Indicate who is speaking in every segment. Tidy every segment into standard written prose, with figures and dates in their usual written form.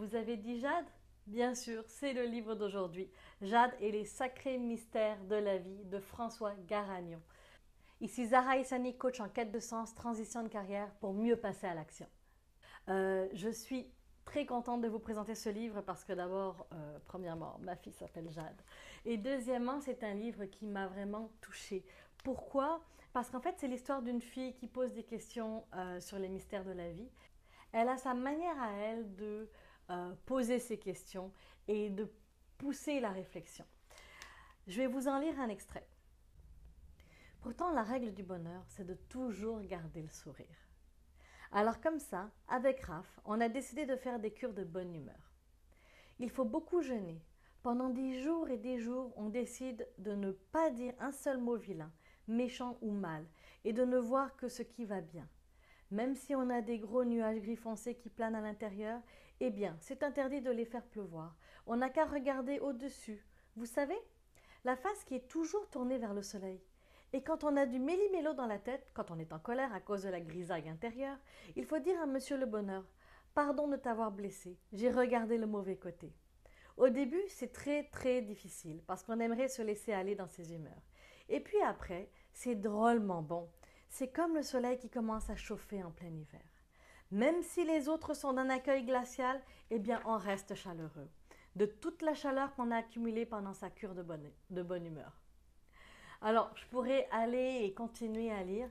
Speaker 1: Vous avez dit Jade? Bien sûr, c'est le livre d'aujourd'hui. Jade et les sacrés mystères de la vie de François Garagnon. Ici Zahra Issani, coach en quête de sens, transition de carrière pour mieux passer à l'action. Je suis très contente de vous présenter ce livre parce que d'abord, premièrement, ma fille s'appelle Jade. Et deuxièmement, c'est un livre qui m'a vraiment touchée. Pourquoi? Parce qu'en fait, c'est l'histoire d'une fille qui pose des questions sur les mystères de la vie. Elle a sa manière à elle de poser ses questions et de pousser la réflexion. Je vais vous en lire un extrait. Pourtant, la règle du bonheur, c'est de toujours garder le sourire. Alors comme ça, avec Raph, on a décidé de faire des cures de bonne humeur. Il faut beaucoup jeûner. Pendant des jours et des jours, on décide de ne pas dire un seul mot vilain, méchant ou mal, et de ne voir que ce qui va bien. Même si on a des gros nuages gris foncé qui planent à l'intérieur, eh bien, c'est interdit de les faire pleuvoir. On n'a qu'à regarder au-dessus. Vous savez, la face qui est toujours tournée vers le soleil. Et quand on a du méli-mélo dans la tête, quand on est en colère à cause de la grisaille intérieure, il faut dire à Monsieur le Bonheur « Pardon de t'avoir blessé, j'ai regardé le mauvais côté ». Au début, c'est très difficile parce qu'on aimerait se laisser aller dans ses humeurs. Et puis après, c'est drôlement bon. C'est comme le soleil qui commence à chauffer en plein hiver. Même si les autres sont d'un accueil glacial, eh bien on reste chaleureux. De toute la chaleur qu'on a accumulée pendant sa cure de bonne humeur. Alors, je pourrais aller et continuer à lire.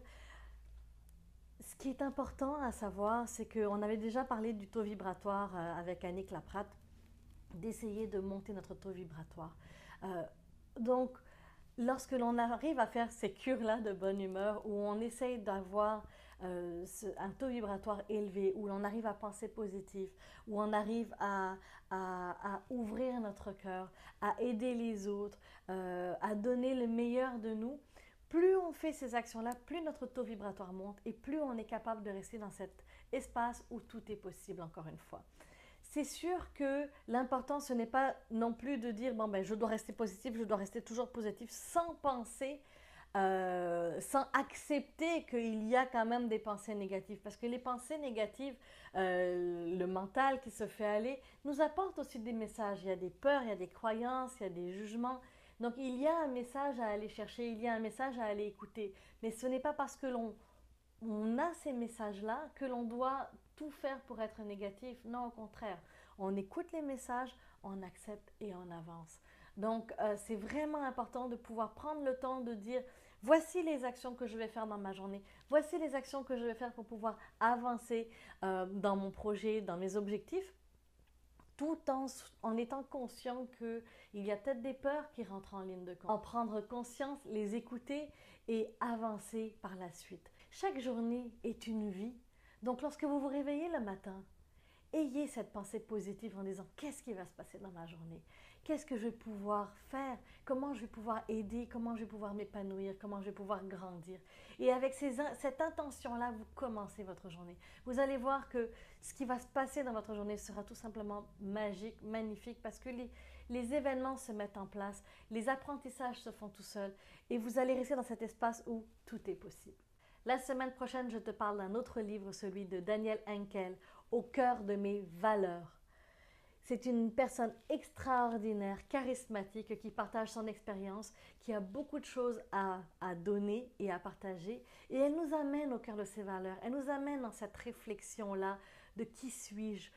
Speaker 1: Ce qui est important à savoir, c'est qu'on avait déjà parlé du taux vibratoire avec Annick Laprate, d'essayer de monter notre taux vibratoire. Donc, lorsque l'on arrive à faire ces cures-là de bonne humeur, où on essaye d'avoir un taux vibratoire élevé, où l'on arrive à penser positif, où on arrive à ouvrir notre cœur, à aider les autres, à donner le meilleur de nous, plus on fait ces actions-là, plus notre taux vibratoire monte et plus on est capable de rester dans cet espace où tout est possible, encore une fois. C'est sûr que l'important, ce n'est pas non plus de dire bon, ben, je dois rester positif, je dois rester toujours positif, sans penser, sans accepter qu'il y a quand même des pensées négatives. Parce que les pensées négatives, le mental qui se fait aller, nous apporte aussi des messages. Il y a des peurs, il y a des croyances, il y a des jugements. Donc il y a un message à aller chercher, il y a un message à aller écouter. Mais ce n'est pas parce que on a ces messages-là que l'on doit tout faire pour être négatif. Non, au contraire. On écoute les messages, on accepte et on avance. Donc, c'est vraiment important de pouvoir prendre le temps de dire voici les actions que je vais faire dans ma journée, voici les actions que je vais faire pour pouvoir avancer dans mon projet, dans mes objectifs, tout en étant conscient qu'il y a peut-être des peurs qui rentrent en ligne de compte. En prendre conscience, les écouter et avancer par la suite. Chaque journée est une vie. Donc lorsque vous vous réveillez le matin, ayez cette pensée positive en disant qu'est-ce qui va se passer dans ma journée? Qu'est-ce que je vais pouvoir faire? Comment je vais pouvoir aider? Comment je vais pouvoir m'épanouir? Comment je vais pouvoir grandir? Et avec cette intention-là, vous commencez votre journée. Vous allez voir que ce qui va se passer dans votre journée sera tout simplement magique, magnifique, parce que les événements se mettent en place, les apprentissages se font tout seuls, et vous allez rester dans cet espace où tout est possible. La semaine prochaine, je te parle d'un autre livre, celui de Daniel Henkel, Au cœur de mes valeurs. C'est une personne extraordinaire, charismatique, qui partage son expérience, qui a beaucoup de choses à donner et à partager. Et elle nous amène au cœur de ses valeurs. Elle nous amène dans cette réflexion-là de qui suis-je,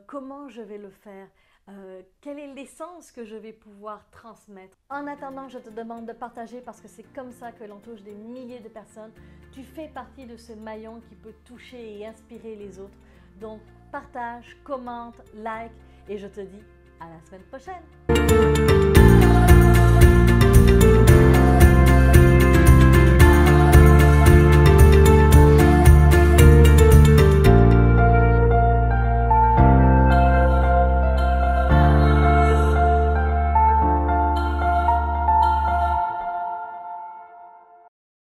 Speaker 1: comment je vais le faire, quelle est l'essence que je vais pouvoir transmettre. En attendant, je te demande de partager parce que c'est comme ça que l'on touche des milliers de personnes. Tu fais partie de ce maillon qui peut toucher et inspirer les autres. Donc, partage, commente, like et je te dis à la semaine prochaine.